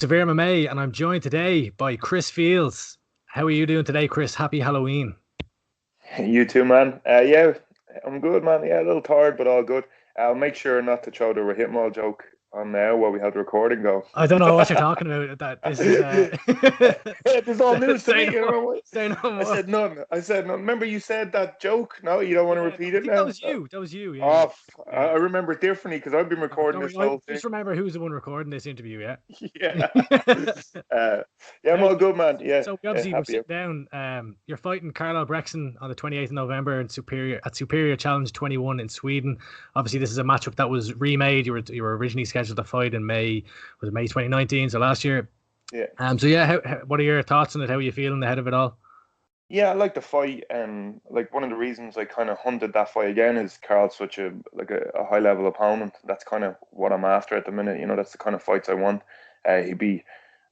SevereMMA, and I'm joined today by Chris Fields. How are you doing today, Chris? Happy Halloween. You too, man. Yeah, I'm good, man. Yeah, a little tired, but all good. I'll make sure not to throw the Rahitmal joke on now while we have the recording go. I don't know what you're talking about. That this is This is all news to say me. no You more. know, Say no I more. said none. I said none. Remember, you said that joke? No, you don't want to Yeah, repeat I it think that now. was you. That was you. Yeah, yeah, Off. I yeah. remember it differently because I've been recording Don't this worry. I whole thing. just remember who's the one recording this interview. Yeah. Yeah. Uh, yeah, I'm Hey, all good, man. Yeah, so yeah, obviously we're happy. sitting down. You're fighting Karl Albrektsson on the 28th of November in Superior Challenge 21 in Sweden. Obviously, this is a matchup that was remade. You were originally scheduled to fight in May 2019, so last year. Yeah. So yeah, what are your thoughts on it? How are you feeling ahead of it all? Yeah, I like the fight, and like one of the reasons I kind of hunted that fight again is Carl's such a high level opponent. That's kind of what I'm after at the minute. You know, that's the kind of fights I want. He'd be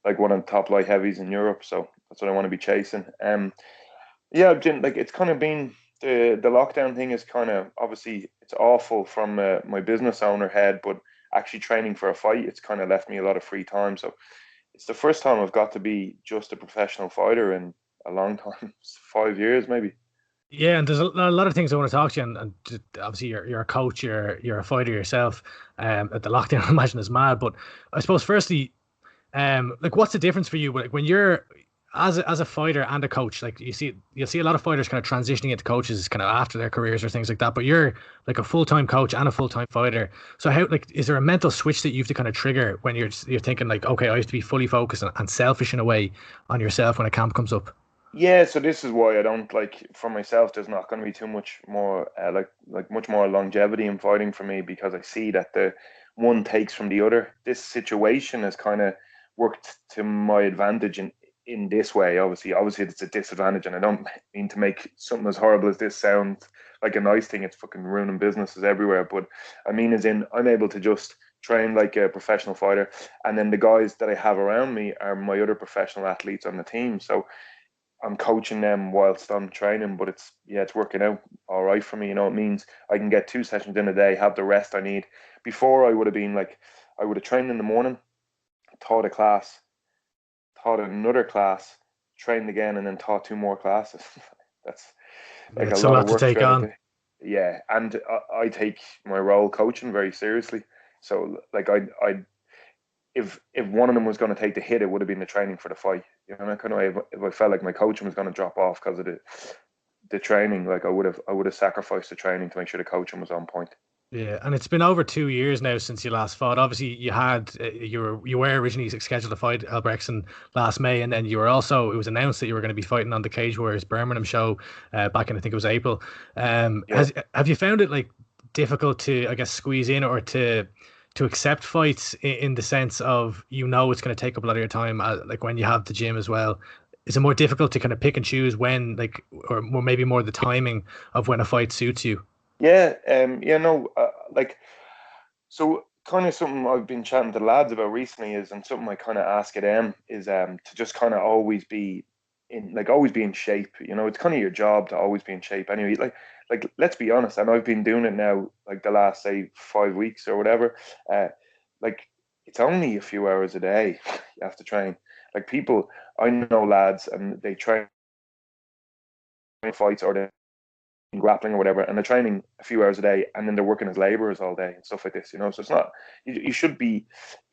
like one of the top light heavies in Europe, so that's what I want to be chasing. Yeah, like it's kind of been the lockdown thing is kind of obviously it's awful from my business owner head, but actually training for a fight, it's kind of left me a lot of free time. So it's the first time I've got to be just a professional fighter in a long time, 5 years maybe. Yeah, and there's a lot of things I want to talk to you, and obviously you're a coach, you're a fighter yourself. The lockdown, I imagine, is mad. But I suppose firstly, like what's the difference for you? Like when you're as a fighter and a coach, like you'll see a lot of fighters kind of transitioning into coaches kind of after their careers or things like that. But you're like a full-time coach and a full-time fighter. So how like is there a mental switch that you have to kind of trigger when you're thinking like, okay, I have to be fully focused and selfish in a way on yourself when a camp comes up? Yeah, so this is why I don't like for myself. There's not going to be too much more like much more longevity in fighting for me because I see that the one takes from the other. This situation has kind of worked to my advantage in this way. Obviously, it's a disadvantage, and I don't mean to make something as horrible as this sound like a nice thing. It's fucking ruining businesses everywhere. But I mean, as in, I'm able to just train like a professional fighter, and then the guys that I have around me are my other professional athletes on the team. So I'm coaching them whilst I'm training, but it's working out all right for me. You know, it means I can get 2 sessions in a day, have the rest I need. Before I would have been like, I would have trained in the morning, taught a class, taught another class, trained again, and then taught two more classes. That's like a It's a lot of lot to work take throughout the on. day. Yeah, and I take my role coaching very seriously. So like if one of them was going to take the hit, it would have been the training for the fight. You know, kind of way, if I felt like my coaching was going to drop off because of the training, like I would have sacrificed the training to make sure the coaching was on point. Yeah, and it's been over 2 years now since you last fought. Obviously, you were originally scheduled to fight Albrechtson last May, and then it was announced that you were going to be fighting on the Cage Warriors Birmingham show back in I think it was April. Yeah. Have you found it like difficult to I guess squeeze in or to accept fights in the sense of it's going to take up a lot of your time, like when you have the gym as well? Is it more difficult to kind of pick and choose when like or maybe more the timing of when a fight suits you? Yeah, no, like so kind of something I've been chatting to the lads about recently is, and something I kind of ask of them is, to just kind of always be in shape. You know, it's kind of your job to always be in shape anyway. Like let's be honest, and I've been doing it now like the last say 5 weeks or whatever. Uh, like it's only a few hours a day you have to train. Like people, I know lads, and they train fights or they grappling or whatever, and they're training a few hours a day, and then they're working as laborers all day and stuff like this. You know, so it's not you should be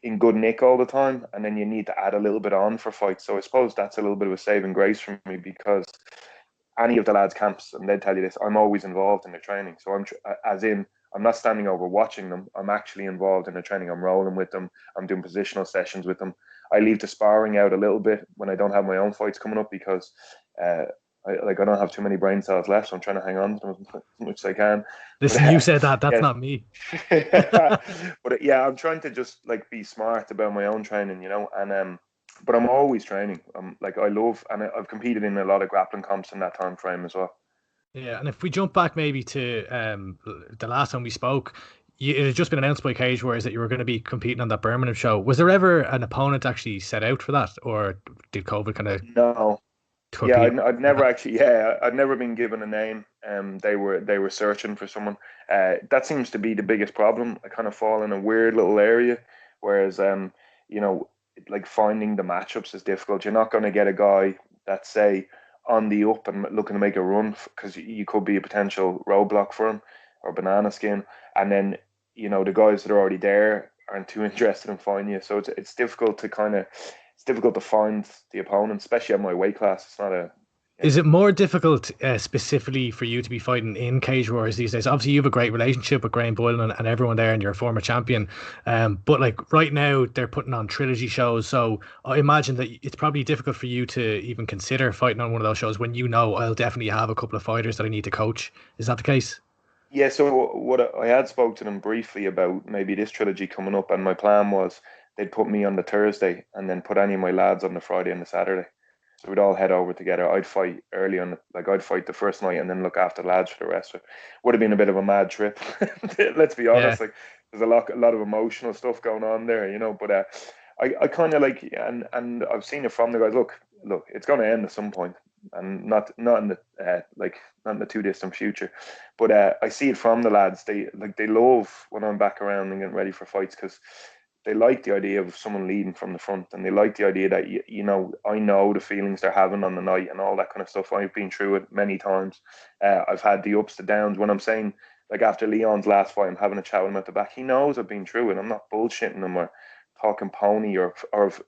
in good nick all the time, and then you need to add a little bit on for fights. So I suppose that's a little bit of a saving grace for me because any of the lads' camps, and they'd tell you this, I'm always involved in the training. So as in, I'm not standing over watching them. I'm actually involved in the training. I'm rolling with them. I'm doing positional sessions with them. I leave the sparring out a little bit when I don't have my own fights coming up because uh, I don't have too many brain cells left. So I'm trying to hang on to them as much as I can. But Listen, you said that. That's yeah, not me. but yeah, I'm trying to just like be smart about my own training, and but I'm always training. I'm like I love, and I've competed in a lot of grappling comps in that time frame as well. Yeah, and if we jump back maybe to the last time we spoke, it had just been announced by Cage Warriors that you were going to be competing on that Birmingham show. Was there ever an opponent actually set out for that, or did COVID kind of No, yeah, torpedo I'd never that? actually, yeah, I'd never been given a name. They were searching for someone. That seems to be the biggest problem. I kind of fall in a weird little area, whereas, you know. like finding the matchups is difficult. You're not going to get a guy that's say on the up and looking to make a run, because you could be a potential roadblock for him or banana skin, and then the guys that are already there aren't too interested in finding you. So it's difficult to find the opponent, especially at my weight class. It's not a Is it more difficult specifically for you to be fighting in Cage Wars these days? Obviously, you have a great relationship with Graham Boylan and everyone there, and you're a former champion. But like right now, they're putting on trilogy shows, so I imagine that it's probably difficult for you to even consider fighting on one of those shows when I'll definitely have a couple of fighters that I need to coach. Is that the case? Yeah, so what I had spoke to them briefly about maybe this trilogy coming up, and my plan was they'd put me on the Thursday and then put any of my lads on the Friday and the Saturday. So we'd all head over together. I'd fight early on, like I'd fight the first night and then look after the lads for the rest of it. Would have been a bit of a mad trip. Let's be Yeah. honest. Like there's a lot of emotional stuff going on there, But I kind of like, and I've seen it from the guys. Look, it's going to end at some point, and not in the not in the too distant future. But I see it from the lads. They love when I'm back around and getting ready for fights, because they like the idea of someone leading from the front, and they like the idea that I know the feelings they're having on the night and all that kind of stuff. I've been through it many times. I've had the ups, the downs. When I'm saying, like, after Leon's last fight, I'm having a chat with him at the back, he knows I've been through it. I'm not bullshitting him or talking pony, or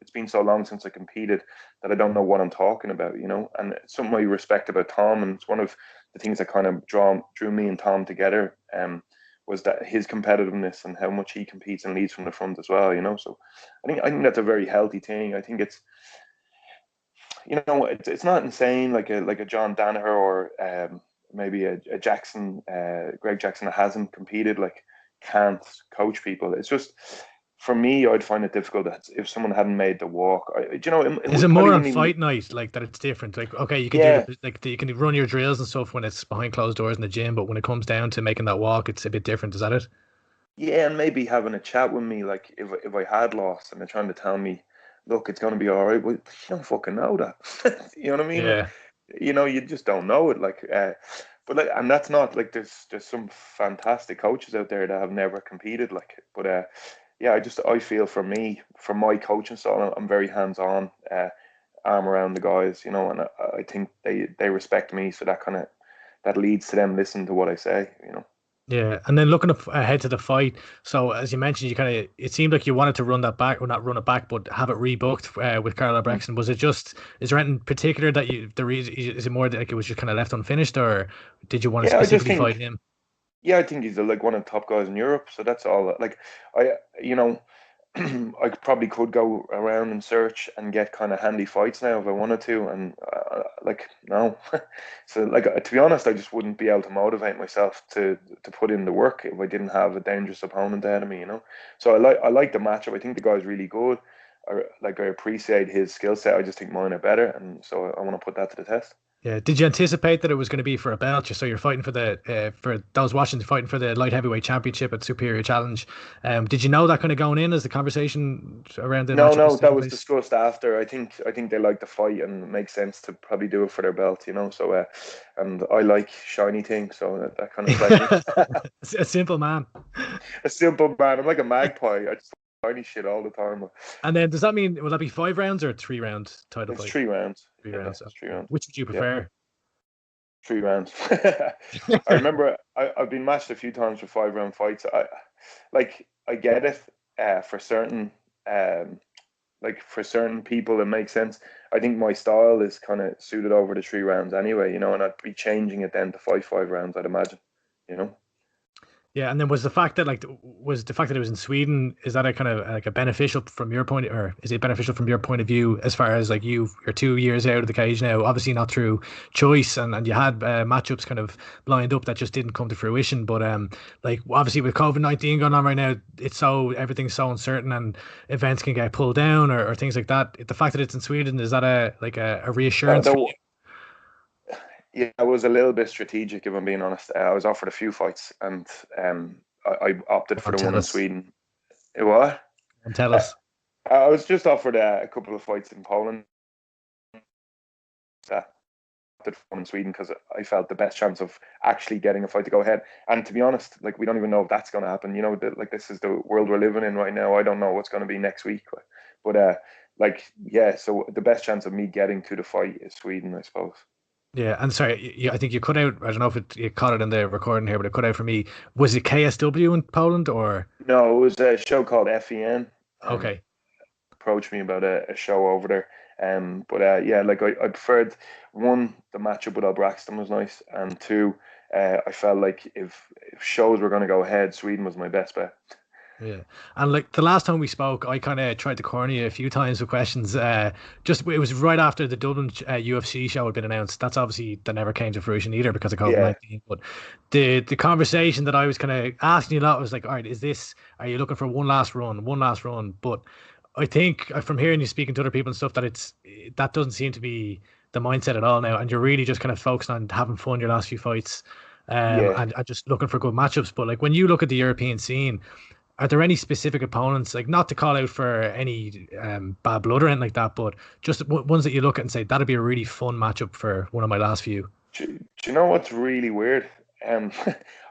it's been so long since I competed that I don't know what I'm talking about, And it's something I respect about Tom, and it's one of the things that kind of drew me and Tom together. Was that his competitiveness and how much he competes and leads from the front as well, So I think that's a very healthy thing. I think it's it's not insane like a John Danaher or maybe a Jackson, Greg Jackson, that hasn't competed, like can't coach people. It's just, for me, I'd find it difficult that if someone hadn't made the walk. Is it more on fight night, like that it's different? Like, okay, you can Yeah, you can run your drills and stuff when it's behind closed doors in the gym, but when it comes down to making that walk, it's a bit different. Is that it? yeah, and maybe having a chat with me, like if I had lost and they're trying to tell me, look, it's going to be all right. Well, you don't fucking know that. You know what I mean? Like, Yeah. you just don't know it. Like, but like, and that's not like there's some fantastic coaches out there that have never competed. Like, but yeah, I feel for me, for my coaching style, I'm very hands on, arm around the guys, and I think they respect me, so that leads to them listening to what I say. Yeah, and then looking ahead to the fight. So as you mentioned, it seemed like you wanted to run that back, or not run it back, but have it rebooked with Karl Albrektsson. Is there anything particular that the reason is it more like it was just kind of left unfinished, or did you want to Yeah, I just specifically fight think him? Yeah, I think he's like one of the top guys in Europe. So that's all. Like I, I probably could go around and search and get kind of handy fights now if I wanted to, and like no. So like to be honest, I just wouldn't be able to motivate myself to put in the work if I didn't have a dangerous opponent ahead of me. So I like the matchup. I think the guy's really good. I appreciate his skill set. I just think mine are better, and so I want to put that to the test. Yeah. Did you anticipate that it was going to be for a belt? So you're fighting for those watching, fighting for the light heavyweight championship at Superior Challenge. Did you know that kind of going in as the conversation around the No, matchup was no, that taking was place? discussed after. I think they like the fight, and it makes sense to probably do it for their belt. So and I like shiny things, so that kind of played in. A simple man. A simple man. I'm like a magpie. I just like shiny shit all the time. And then does that mean will that be 5 rounds or 3 round title It's fight? 3 rounds. Three Yeah, rounds. it's three Okay. rounds. Which would you Yeah, prefer? 3 rounds. I remember I've been matched a few times for 5 round fights. I get it for certain um for certain people it makes sense. I think my style is kind of suited over the 3 rounds anyway, and I'd be changing it then to 5 rounds, I'd imagine, you know. Yeah, and then was the fact that it was in Sweden, is that a kind of like a beneficial from your point, or is it beneficial from your point of view as far as like you're 2 years out of the cage now, obviously not through choice, and you had matchups kind of lined up that just didn't come to fruition, but like obviously with COVID-19 going on right now, everything's so uncertain and events can get pulled down or things like that. The fact that it's in Sweden, is that a That, reassurance that for you? Yeah, I was a little bit strategic, if I'm being honest. I was offered a few fights, and I opted Come for on, the one tell in us. Sweden. What? And tell Uh, us. I was just offered a couple of fights in Poland. uh, in Sweden because I felt the best chance of actually getting a fight to go ahead. And to be honest, like we don't even know if that's going to happen. Like this is the world we're living in right now. I don't know what's going to be next week. But so the best chance of me getting to the fight is Sweden, I suppose. Yeah, and sorry, I think you cut out. I don't know if you caught it in the recording here, but it cut out for me. Was it KSW in Poland or? No, it was a show called FEN. Okay. Approached me about a show over there. Like I preferred, one, the matchup with Albrektsson was nice, and two, I felt like if shows were going to go ahead, Sweden was my best bet. Yeah, and like the last time we spoke, I kind of tried to corner you a few times with questions. Just it was right after the Dublin UFC show had been announced. That's obviously that never came to fruition either because of Yeah, COVID-19. But the conversation that I was kind of asking you a lot was like, all right, are you looking for one last run, one last run? But I think from hearing you speaking to other people and stuff that doesn't seem to be the mindset at all now, and you're really just kind of focused on having fun your last few fights. yeah. And just looking for good matchups. But like when you look at the European scene, are there any specific opponents, like not to call out for any bad blood or anything like that, but just ones that you look at and say that'd be a really fun matchup for one of my last few? Do you know what's really weird? Um,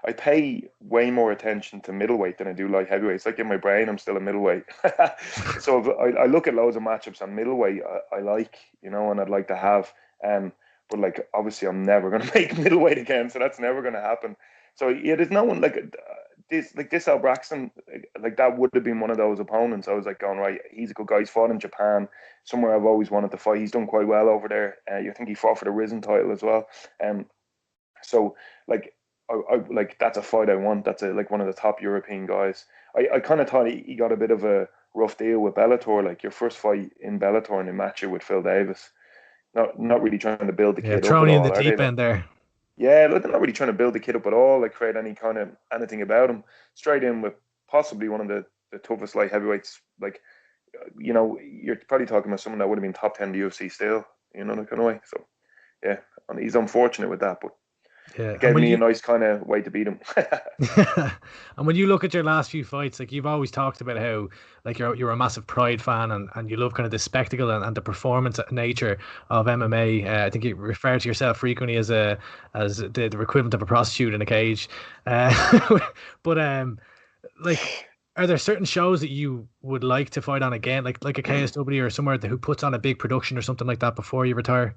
I pay way more attention to middleweight than I do light heavyweight. It's like in my brain, I'm still a middleweight. So I look at loads of matchups on middleweight I like, and I'd like to have. But like obviously, I'm never going to make middleweight again, so that's never going to happen. So yeah, there's no one this Albrektsson, like that would have been one of those opponents. I was like going, right, he's a good guy. He's fought in Japan, somewhere I've always wanted to fight. He's done quite well over there. I think he fought for the Risen title as well. So like I like that's a fight I want. That's like one of the top European guys. I kind of thought he got a bit of a rough deal with Bellator. Like your first fight in Bellator and a match with Phil Davis. Not really trying to build the Yeah, kid up at throwing you in the all, are they? deep end there. Yeah, like they're not really trying to build the kid up at all, like create any kind of anything about him. Straight in with possibly one of the toughest light heavyweights. Like, you're probably talking about someone that would have been top 10 in the UFC still, that kind of way. So, yeah, and he's unfortunate with that, but Yeah, it and gave me a nice kind of way to beat him. and when you look at your last few fights, like you've always talked about how like you're a massive Pride fan and you love kind of the spectacle and the performance nature of MMA. I think you refer to yourself frequently as the equivalent of a prostitute in a cage. But like, are there certain shows that you would like to fight on again, like a KSW or somewhere who puts on a big production or something like that before you retire?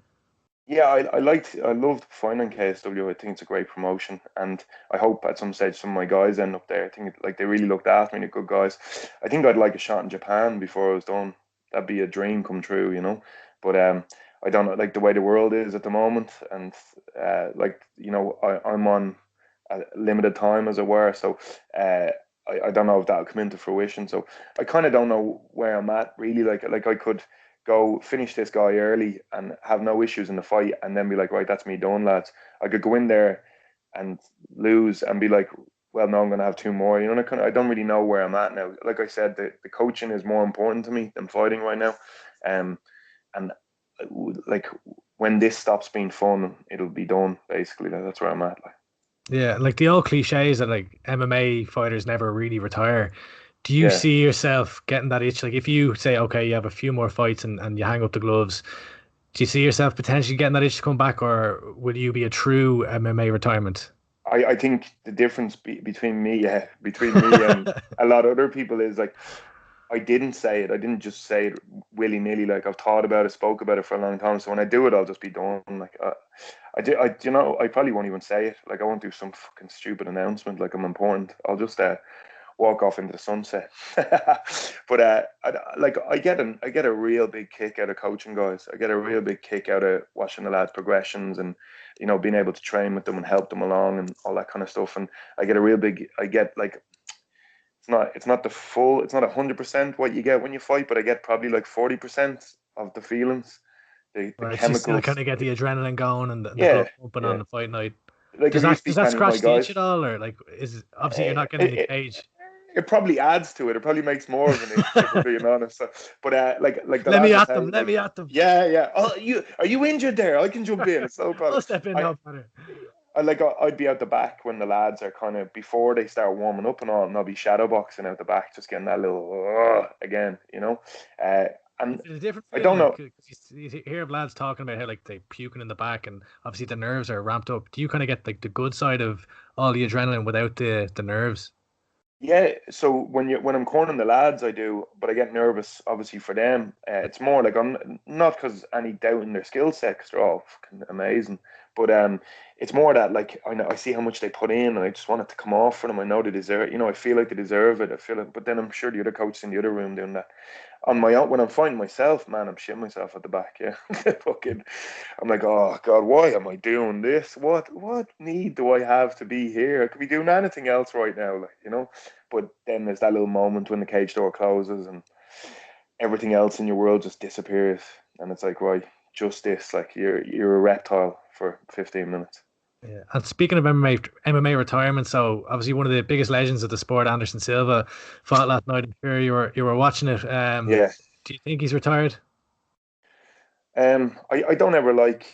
Yeah, I loved finding KSW. I think it's a great promotion, and I hope at some stage some of my guys end up there. I think like they really looked after me, they're good guys. I think I'd like a shot in Japan before I was done. That'd be a dream come true. But I don't know, like the way the world is at the moment, and I'm on a limited time as it were, so I don't know if that'll come into fruition. So I kind of don't know where I'm at really. Like I could go finish this guy early and have no issues in the fight and then be like, right, that's me done, lads. I could go in there and lose and be like, well, no, I'm going to have two more. I don't really know where I'm at now. Like I said, the coaching is more important to me than fighting right now. And like when this stops being fun, it'll be done. Basically, that's where I'm at. Like, Yeah, like the old cliches that like MMA fighters never really retire. Do you yeah. see yourself getting that itch? Like if you say, okay, you have a few more fights and you hang up the gloves, do you see yourself potentially getting that itch to come back, or will you be a true MMA retirement? I think the difference between me and a lot of other people is like I didn't say it. I didn't just say it willy nilly. Like I've thought about it, spoke about it for a long time. So when I do it, I'll just be done. Like I probably won't even say it. Like I won't do some fucking stupid announcement. Like I'm important. I'll just walk off into the sunset. But I get a real big kick out of coaching guys. I get a real big kick out of watching the lads' progressions and being able to train with them and help them along and all that kind of stuff. And I get like it's not 100% what you get when you fight, but I get probably like 40% of the feelings, the Right, so you still chemicals. kind of get the adrenaline going and the blood Yeah, pumping on yeah. the fight night. Like Does if you that does speak to that any of my scratch the itch guys, at all, or like is obviously you're eh, not getting in the it, cage? it probably adds to it. It probably makes more of an itch, if we're being honest. So, but like the Let me lads will at tell them. you, Let like, me at them. yeah, yeah. Oh, are you injured there? I can jump in. It's no problem. I'll step in I, now, brother. I'd be out the back when the lads are kind of before they start warming up and all, and I'll be shadow boxing out the back, just getting that little again. Uh, and Is it a different I feeling? don't Like know. 'cause you hear of lads talking about how like they puking in the back, and obviously the nerves are ramped up. Do you kind of get like the good side of all the adrenaline without the nerves? Yeah, so when I'm cornering the lads, I do, but I get nervous obviously for them. It's more like I'm not because any doubt in their skill set, because they're all fucking amazing, but it's more that like I know I see how much they put in, and I just want it to come off for them. I know they deserve, I feel like they deserve it. I feel it, but then I'm sure the other coaches in the other room doing that. On my own, when I'm fighting myself, man, I'm shitting myself at the back. Yeah, fucking, I'm like, oh God, why am I doing this? What need do I have to be here? I could be doing anything else right now, like. But then there's that little moment when the cage door closes and everything else in your world just disappears, and it's like, right, just this, like you're a reptile for 15 minutes. Yeah. And speaking of MMA retirement, so obviously one of the biggest legends of the sport, Anderson Silva, fought last night. I'm sure you were watching it. Yeah. Do you think he's retired? I don't ever like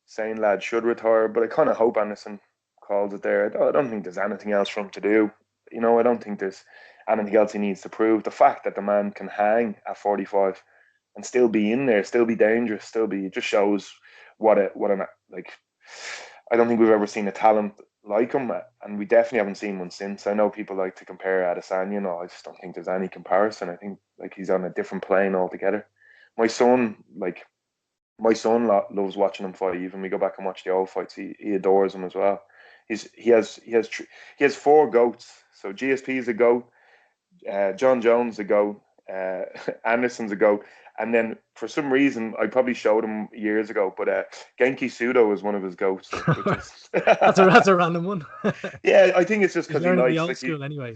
saying lad should retire, but I kind of hope Anderson calls it there. I don't think there's anything else for him to do. I don't think there's anything else he needs to prove. The fact that the man can hang at 45 and still be in there, still be dangerous, it just shows what an like. I don't think we've ever seen a talent like him, and we definitely haven't seen one since. I know people like to compare Adesanya. I just don't think there's any comparison. I think like he's on a different plane altogether. My son, like loves watching him fight. Even we go back and watch the old fights, he adores him as well. He has four goats. So GSP is a goat, John Jones a goat, Anderson's a goat, and then for some reason I probably showed him years ago, but Genki Sudo is one of his goats, which is That's a random one. yeah. I think it's just He's because he learning the likes old school anyway.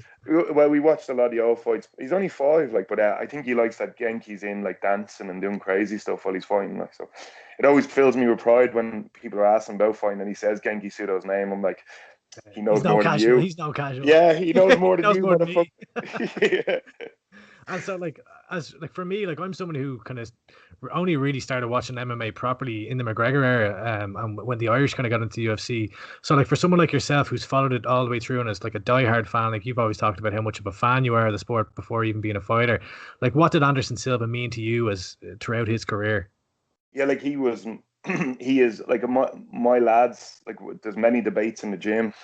well, we watched a lot of the old fights. He's only five, like, but I think he likes that Genki's in, like, dancing and doing crazy stuff while he's fighting, like. So it always fills me with pride when people are asking about fighting and he says Genki Sudo's name. I'm like, he He's knows no more than casual. you. He's no casual. Yeah, he knows He more than knows you, more than me. motherfucker. Yeah. And so, like for me, like I'm someone who kind of only really started watching MMA properly in the McGregor era, and when the Irish kind of got into the UFC. So, like for someone like yourself who's followed it all the way through and is like a diehard fan, like you've always talked about how much of a fan you are of the sport before even being a fighter. Like, what did Anderson Silva mean to you as throughout his career? Yeah, like he was, he is like my lads. Like there's many debates in the gym.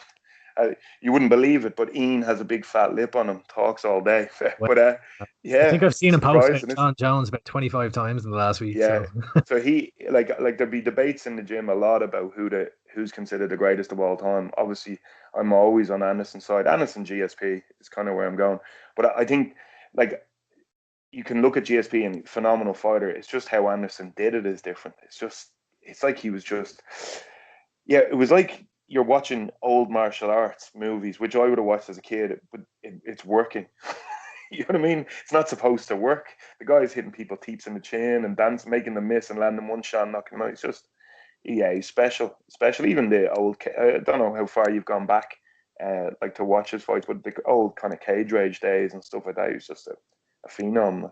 You wouldn't believe it, but Ian has a big fat lip on him. Talks all day, Well, but I yeah, think I've seen him post about surprising. John Jones about 25 times in the last week. Yeah. So, So he like there'd be debates in the gym a lot about who's considered the greatest of all time. Obviously, I'm always on Anderson's side. Anderson GSP is kind of where I'm going. But I think like you can look at GSP and phenomenal fighter. It's just how Anderson did it is different. It's like he was just yeah, it was like you're watching old martial arts movies, which I would have watched as a kid, but it's working. You know what I mean? It's not supposed to work. The guy's hitting people teeps in the chin and dance, making them miss and landing one shot, knocking them out. It's just, yeah, he's special. Especially even the old. I don't know how far you've gone back, like to watch his fights, but the old kind of cage rage days and stuff like that. He was just a phenom.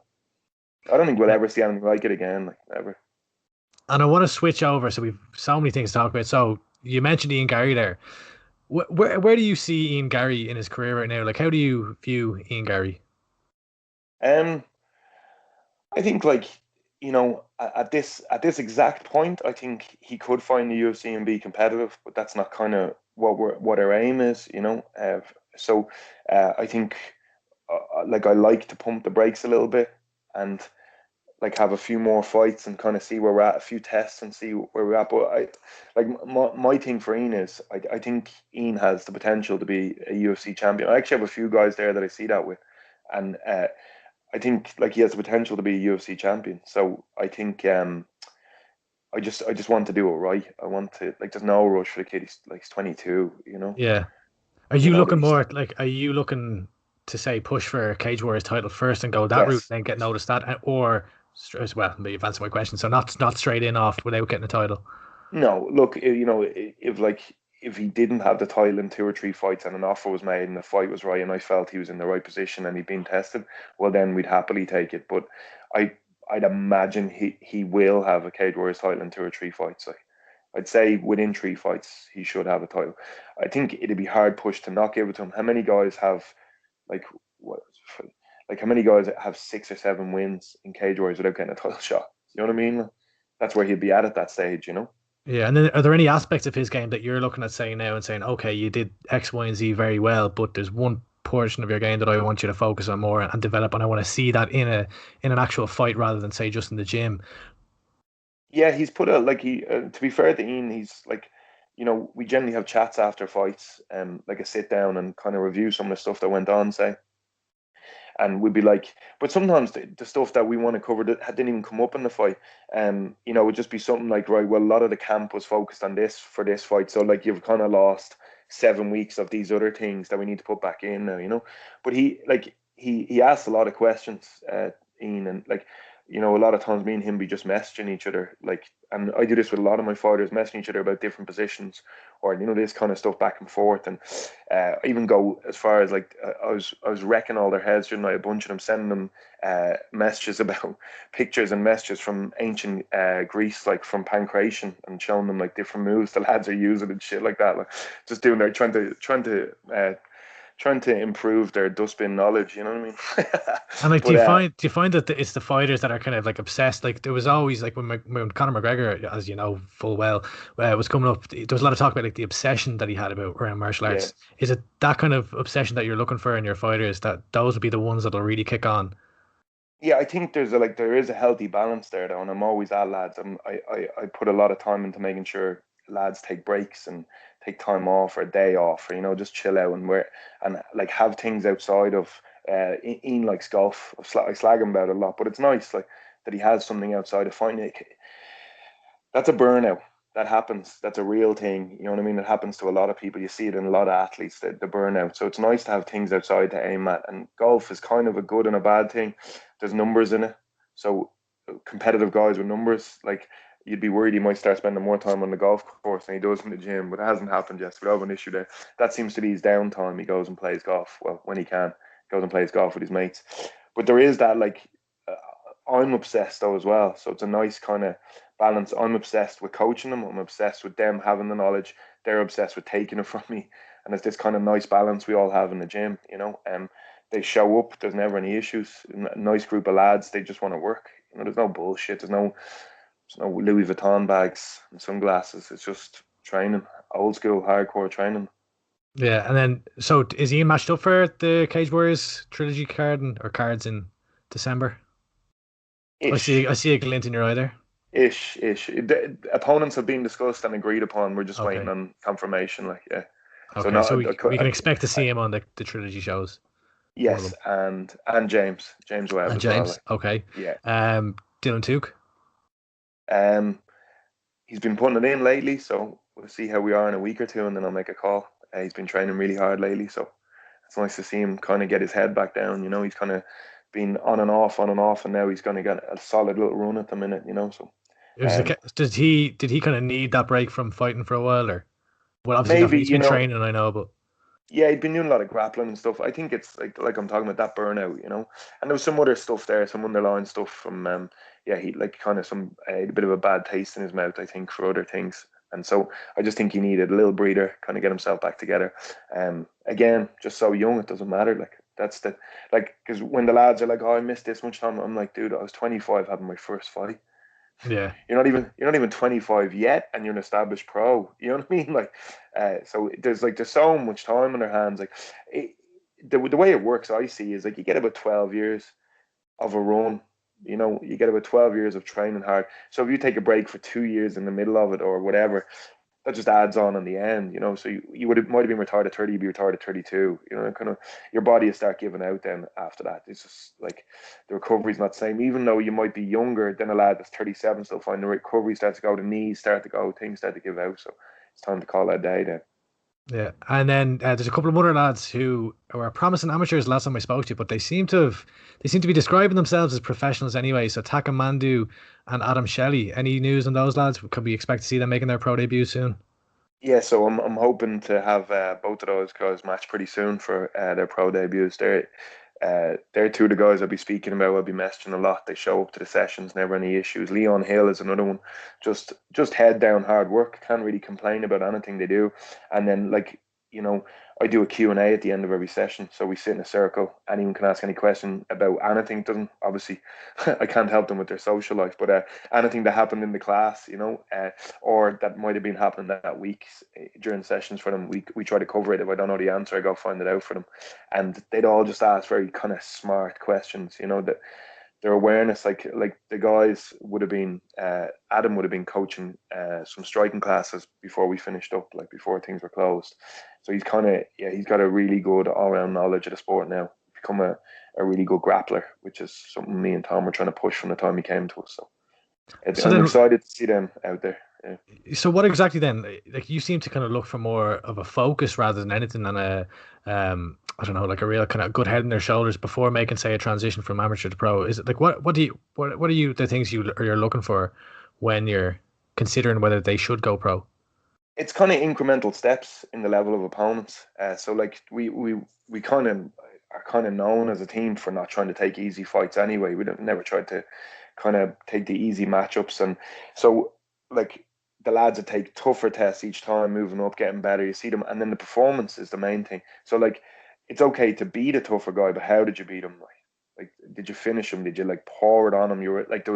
I don't think we'll ever see anything like it again. Like ever. and I want to switch over. So we've so many things to talk about. So you mentioned Ian Garry there. Where do you see Ian Garry in his career right now? Like, how do you view Ian Garry? Um, I think like at this exact point, I think he could find the UFC and be competitive, but that's not kind of what our aim is. So I think like I like to pump the brakes a little bit and like have a few more fights and kind of see where we're at, a few tests and see where we're at. But my thing for Ian is I think Ian has the potential to be a UFC champion. I actually have a few guys there that I see that with, and I think like he has the potential to be a UFC champion. So I think I just want to do it right. I want to like there's no rush for the kid. He's 22. Yeah. Are You you know, looking he's more like, are you looking to say push for a Cage Warriors title first and go that route, yes. then get noticed that, or well, you've answered my question. So not straight in off without getting a title. No, look, if he didn't have the title in two or three fights and an offer was made and the fight was right and I felt he was in the right position and he'd been tested, well then we'd happily take it. But I I'd imagine he will have a Cage Warriors title in two or three fights. Like I'd say within three fights he should have a title. I think it'd be hard push to not give it to him. How many guys have like what like how many guys have 6 or 7 wins in Cage Warriors without getting a title shot? You know what I mean? That's where he'd be at that stage. Yeah, and then are there any aspects of his game that you're looking at saying now and saying, okay, you did X, Y, and Z very well, but there's 1 portion of your game that I want you to focus on more and develop, and I want to see that in an actual fight rather than say just in the gym. Yeah, he's put a like he. To be fair to Ian, he's like, we generally have chats after fights, like a sit down and kind of review some of the stuff that went on, say. And we'd be like, but sometimes the stuff that we want to cover that didn't even come up in the fight. It would just be something like, right, well, a lot of the camp was focused on this for this fight, so like you've kind of lost 7 weeks of these other things that we need to put back in now. But he asked a lot of questions, Ian, and like, a lot of times me and him be just messaging each other, like, and I do this with a lot of my fighters, messaging each other about different positions, or this kind of stuff back and forth, and I even go as far as like I was wrecking all their heads during night, a bunch of them, sending them messages about pictures and messages from ancient Greece, like from pancration, and showing them like different moves the lads are using and shit like that, like just doing their trying to improve their dustbin knowledge, you know what I mean? And like, But do you find that it's the fighters that are kind of like obsessed? Like there was always like when Conor McGregor, as you know full well, was coming up, there was a lot of talk about like the obsession that he had about around martial yeah, arts. Is it that kind of obsession that you're looking for in your fighters, that those would be the ones that'll really kick on? yeah, I think there is a healthy balance there though, and I'm always at lads. I put a lot of time into making sure lads take breaks and take time off or a day off, or just chill out and like have things outside of. Ian likes golf. I slag him about it a lot, but it's nice like that he has something outside of finding it. That's a burnout. That happens. That's a real thing. You know what I mean? It happens to a lot of people. You see it in a lot of athletes, the burnout. So it's nice to have things outside to aim at. And golf is kind of a good and a bad thing. There's numbers in it. So competitive guys with numbers, like you'd be worried he might start spending more time on the golf course than he does in the gym, but it hasn't happened yet. So we don't have an issue there. That seems to be his downtime. He goes and plays golf. Well, when he can, goes and plays golf with his mates. But there is that like I'm obsessed though as well. So it's a nice kind of balance. I'm obsessed with coaching them. I'm obsessed with them having the knowledge. They're obsessed with taking it from me. And it's this kind of nice balance we all have in the gym. They show up. There's never any issues. A nice group of lads. They just want to work. There's no bullshit. There's no Louis Vuitton bags and sunglasses. It's just training, old school, hardcore training. Yeah, and then so is Ian matched up for the Cage Warriors trilogy or cards in December? Ish. I see a glint in your eye there. Ish. The opponents have been discussed and agreed upon. We're just waiting Okay. on confirmation. Like, yeah. So Okay, so not. we can expect to see him on the trilogy shows. One of Yes, them. and James Webb And as well. James. Like, Okay. yeah. Dylan Took. Um, he's been putting it in lately, so we'll see how we are in a week or two, and then I'll make a call. He's been training really hard lately, so it's nice to see him kind of get his head back down. He's kind of been on and off, and now he's going to get a solid little run at the minute. So It was um, did he kind of need that break from fighting for a while, or well, obviously not. maybe He's been training, I know, but yeah, he'd been doing a lot of grappling and stuff. I think it's like I'm talking about that burnout. And there was some other stuff there, some underlying stuff from yeah, he like kind of some a bit of a bad taste in his mouth, I think, for other things. And so I just think he needed a little breather, kind of get himself back together. Again, just so young, it doesn't matter. Like that's the like because when the lads are like, "Oh, I missed this much time," I'm like, "Dude, I was 25 having my first fight. yeah, You're not even 25 yet, and you're an established pro. You know what I mean? Like, so there's so much time on their hands. Like, the way it works, I see, is like you get about 12 years of a run. You get about 12 years of training hard. So if you take a break for 2 years in the middle of it or whatever, that just adds on in the end. So you might have been retired at 30, you'd be retired at 32. Kind of your body will start giving out then after that. It's just like the recovery's not the same. Even though you might be younger than a lad that's 37, still find the recovery starts to go, the knees start to go, things start to give out. So it's time to call that day then. yeah. And then there's a couple of other lads who are promising amateurs. Last time I spoke to you, but they seem to be describing themselves as professionals anyway. So Taka Mandu and Adam Shelley. Any news on those lads? Could we expect to see them making their pro debut soon? Yeah, so I'm hoping to have both of those guys match pretty soon for their pro debuts. They're two of the guys I'll be speaking about. I'll be messaging a lot. They show up to the sessions, never any issues. Leon Hill is another one. Just head down, hard work. Can't really complain about anything they do. And then like I do a Q&A at the end of every session. So we sit in a circle. Anyone can ask any question about anything. Doesn't obviously, I can't help them with their social life, but anything that happened in the class, or that might have been happening that week during sessions for them. We try to cover it. If I don't know the answer, I go find it out for them, and they'd all just ask very kind of smart questions. That their awareness, like the guys would have been, Adam would have been coaching some striking classes before we finished up, like before things were closed. So he's he's got a really good all-round knowledge of the sport now. Become a really good grappler, which is something me and Tom were trying to push from the time he came to us. So I'm excited to see them out there. Yeah. So what exactly then? Like, you seem to kind of look for more of a focus rather than anything than I don't know, like a real kind of good head on their shoulders before making, say, a transition from amateur to pro. Is it like what are you the things you're looking for when you're considering whether they should go pro? It's kind of incremental steps in the level of opponents. So like we kind of are kind of known as a team for not trying to take easy fights anyway. We never tried to kind of take the easy matchups, and so like the lads that take tougher tests each time, moving up, getting better. You see them, and then the performance is the main thing. So like it's okay to beat a tougher guy, but how did you beat him? Like did you finish him? Did you like pour it on him? You were like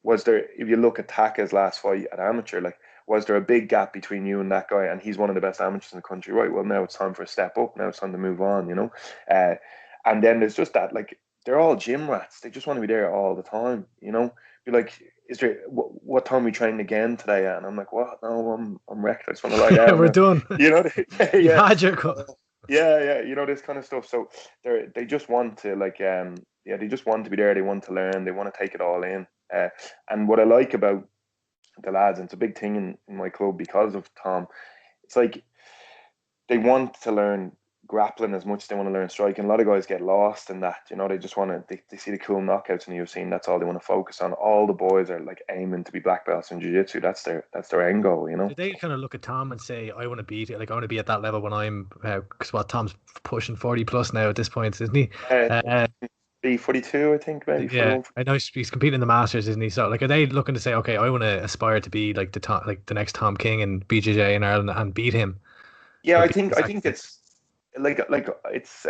was there, if you look at Taka's last fight at amateur, like was there a big gap between you and that guy? And he's one of the best amateurs in the country, right? Well, now it's time for a step up. Now it's time to move on, and then there's just that, like, they're all gym rats. They just want to be there all the time, Be like, is there what time we trained again today? And I'm like, what? No, I'm wrecked. I just want to lie down. We're done. You had your cut. Yeah, this kind of stuff. So they just want to they just want to be there. They want to learn. They want to take it all in. And what I like about the lads, and it's a big thing in my club because of Tom, it's like they want to learn grappling as much as they want to learn striking. A lot of guys get lost in that, they just want to, they see the cool knockouts in the UFC and that's all they want to focus on. All the boys are like aiming to be black belts in jiu-jitsu. That's their end goal, Did they kind of look at Tom and say, I want to beat it, like I want to be at that level when I'm, because Tom's pushing 40 plus now at this point, isn't he? B42, I think, maybe. Yeah, I know he's competing in the Masters, isn't he? So, like, are they looking to say, okay, I want to aspire to be like the next Tom King in BJJ in Ireland and beat him? Yeah, I think it's like it's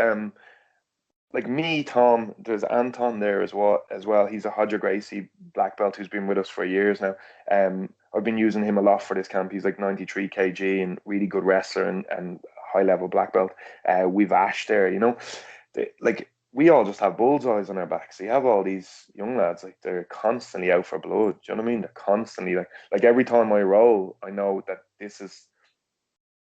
like me, Tom. There's Anton there as well. He's a Hodger Gracie black belt who's been with us for years now. I've been using him a lot for this camp. He's like 93 kg and really good wrestler and high level black belt. We've Ash there, we all just have bullseyes on our backs. You have all these young lads, like they're constantly out for blood. Do you know what I mean? They're constantly like every time I roll, I know that this is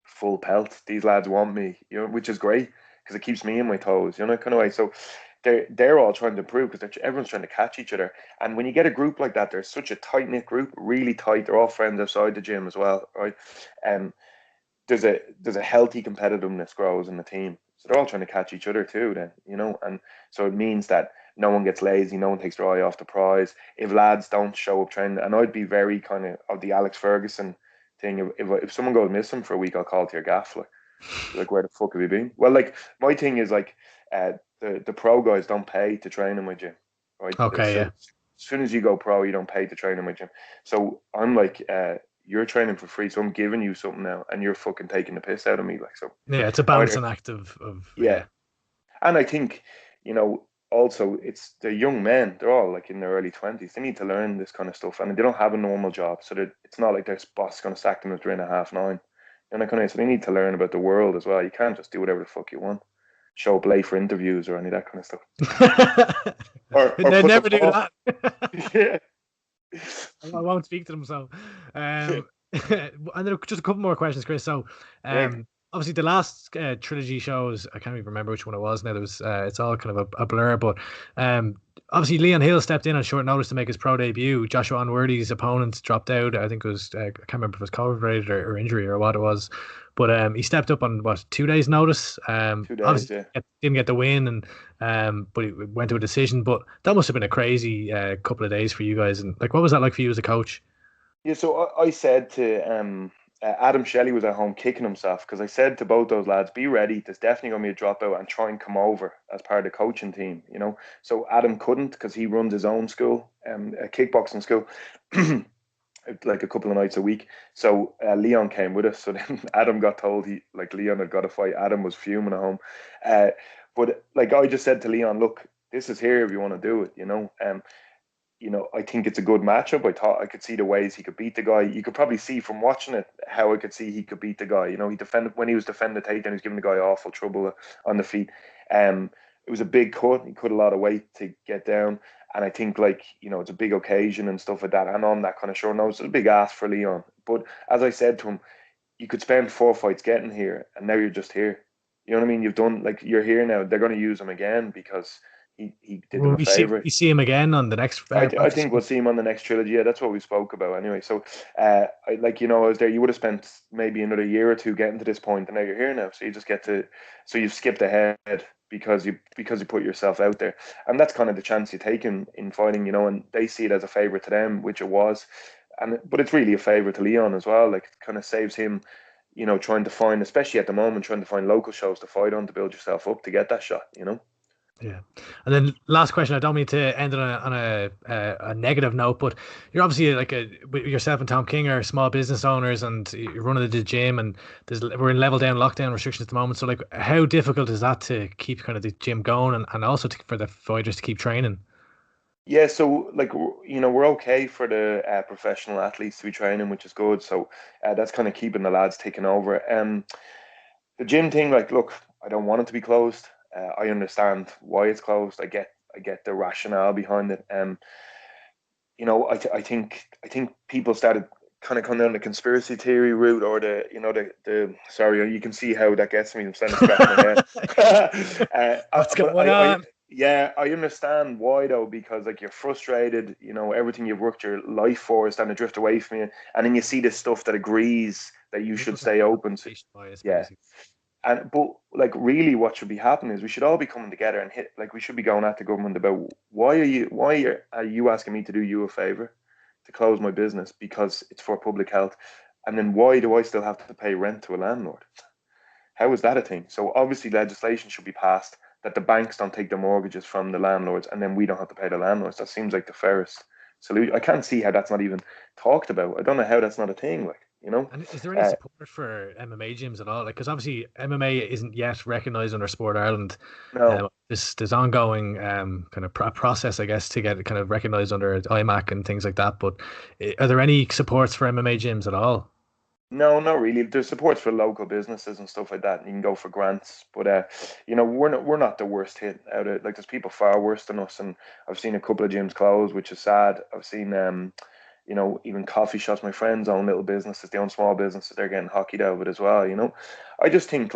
full pelt. These lads want me, which is great because it keeps me in my toes, kind of way. So they're all trying to improve because everyone's trying to catch each other. And when you get a group like that, there's such a tight knit group, really tight. They're all friends outside the gym as well, right? There's a healthy competitiveness grows in the team. So they're all trying to catch each other too then, and so it means that no one gets lazy, no one takes their eye off the prize. If lads don't show up training, and I'd be very kind of the Alex Ferguson thing, if someone goes missing for a week, I'll call to your gaff, like where the fuck have you been? Well, like my thing is like the pro guys don't pay to train in my gym, right? Okay, so, yeah. As soon as you go pro, you don't pay to train in my gym. So I'm like, you're training for free, so I'm giving you something now, and you're fucking taking the piss out of me, like so. Yeah, it's a balancing act of yeah. And I think, also it's the young men. They're all like in their early 20s. They need to learn this kind of stuff, and they don't have a normal job, so that it's not like their boss is going to sack them at 3.5, 9. So they need to learn about the world as well. You can't just do whatever the fuck you want. Show up late for interviews or any of that kind of stuff. or they never do that. Yeah. I won't speak to them. So, and then just a couple more questions, Chris. So, obviously the last trilogy shows, I can't even remember which one it was now. There was it's all kind of a blur, but obviously Leon Hill stepped in on short notice to make his pro debut. Joshua Onworthy's opponent dropped out. I think it was I can't remember if it was COVID related or injury or what it was, but he stepped up on 2 days notice. 2 days, yeah. Didn't get the win, and but he went to a decision. But that must have been a crazy couple of days for you guys. And like, what was that like for you as a coach? Yeah, so I said to Adam Shelley was at home kicking himself because I said to both those lads, be ready, there's definitely going to be a dropout and try and come over as part of the coaching team, So Adam couldn't because he runs his own school, a kickboxing school. like a couple of nights a week. So Leon came with us. So then Adam got told Leon had got a fight. Adam was fuming at home. But like I just said to Leon, look, this is here if you want to do it, I think it's a good matchup. I thought I could see the ways he could beat the guy. You could probably see from watching it how I could see he could beat the guy. He defended when he was defending the takedown, he was giving the guy awful trouble on the feet. It was a big cut. He cut a lot of weight to get down. And I think it's a big occasion and stuff like that. And on that kind of short notice, it's a big ask for Leon. But as I said to him, you could spend 4 fights getting here, and now you're just here. You know what I mean? You've done, you're here now. They're going to use him again because he did them a favour. We see him again on the next. I think we'll see him on the next trilogy. Yeah, that's what we spoke about anyway. So, I was there. You would have spent maybe another year or two getting to this point, and now you're here now. So you just so you've skipped ahead because you put yourself out there, and that's kind of the chance you take in fighting. And they see it as a favour to them, which it was, but it's really a favour to Leon as well. Like, it kind of saves him. Trying to find, especially at the moment, trying to find local shows to fight on to build yourself up to get that shot. Yeah, and then last question. I don't mean to end on a negative note, but you're obviously yourself and Tom King are small business owners, and you're running the gym, and we're in level down lockdown restrictions at the moment. So how difficult is that to keep kind of the gym going, and also for the fighters to keep training? Yeah, so we're okay for the professional athletes to be training, which is good. So that's kind of keeping the lads taking over. The gym thing, look, I don't want it to be closed. I understand why it's closed. I get the rationale behind it. I think people started kind of coming down the conspiracy theory route, or the sorry, you can see how that gets me. I'm starting to scratch my head. What's going on? Yeah, I understand why though, because you're frustrated, everything you've worked your life for is starting to drift away from you, and then you see this stuff that agrees that you should stay open. Yeah. But really what should be happening is we should all be coming together and we should be going at the government about why are you asking me to do you a favor to close my business because it's for public health, and then why do I still have to pay rent to a landlord? How is that a thing? So obviously legislation should be passed that the banks don't take the mortgages from the landlords, and then we don't have to pay the landlords. That seems like the fairest solution. I can't see how that's not even talked about. I don't know how that's not a thing. And is there any support for MMA gyms at all? Because obviously MMA isn't yet recognised under Sport Ireland. No. There's ongoing kind of process, I guess, to get it kind of recognised under IMAC and things like that. But are there any supports for MMA gyms at all? No, not really. There's supports for local businesses and stuff like that. You can go for grants, but we're not the worst hit out of it. There's people far worse than us, and I've seen a couple of gyms close, which is sad. I've seen even coffee shops. My friends own little businesses, they own small businesses. They're getting hockeyed out of it as well. I just think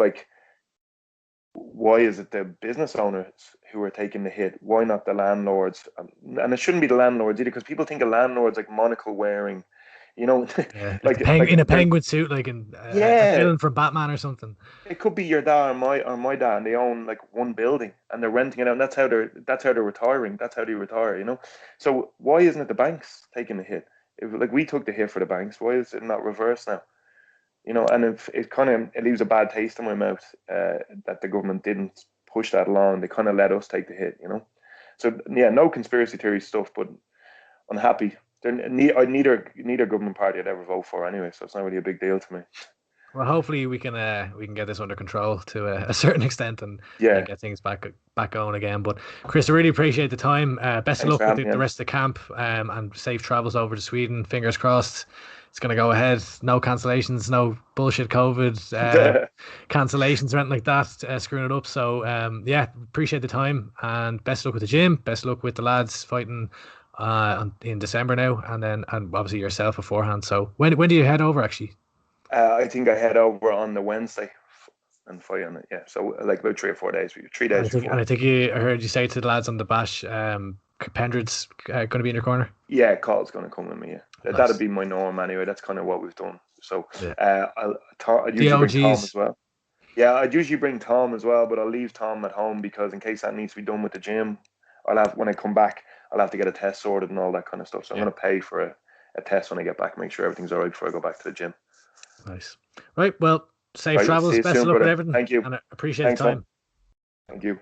why is it the business owners who are taking the hit? Why not the landlords? And it shouldn't be the landlords either, because people think of landlords like monocle wearing. In a penguin suit, in a villain from Batman or something. It could be your dad or my dad, and they own one building and they're renting it out, and that's how they're retiring. That's how they retire. So why isn't it the banks taking the hit? If we took the hit for the banks, why is it not reversed now? And it leaves a bad taste in my mouth that the government didn't push that along. They kind of let us take the hit. So yeah, no conspiracy theory stuff, but unhappy. Neither government party I'd ever vote for anyway, so it's not really a big deal to me. Well, hopefully we can get this under control to a certain extent and get things back going again. But Chris, I really appreciate the time. Best of luck with the rest of the camp, and safe travels over to Sweden. Fingers crossed it's going to go ahead. No cancellations, no bullshit COVID cancellations or anything like that, screwing it up. So appreciate the time, and best of luck with the gym. Best of luck with the lads fighting in December now, and obviously yourself beforehand. So when do you head over actually? I think I head over on the Wednesday and fight on it. Yeah, so about 3 or 4 days. 3 days. I think I heard you say to the lads on the bash, Pendred's going to be in your corner. Yeah, Carl's going to come with me. Yeah, nice. That'd be my norm anyway. That's kind of what we've done. So I'd usually bring Tom as well. Yeah, I'd usually bring Tom as well, but I'll leave Tom at home because in case that needs to be done with the gym, when I come back, I'll have to get a test sorted and all that kind of stuff. So I'm going to pay for a test when I get back, make sure everything's all right before I go back to the gym. Nice. Right. Well, safe travels. Best of luck with everything. Thank you. And I appreciate the time. Thank you.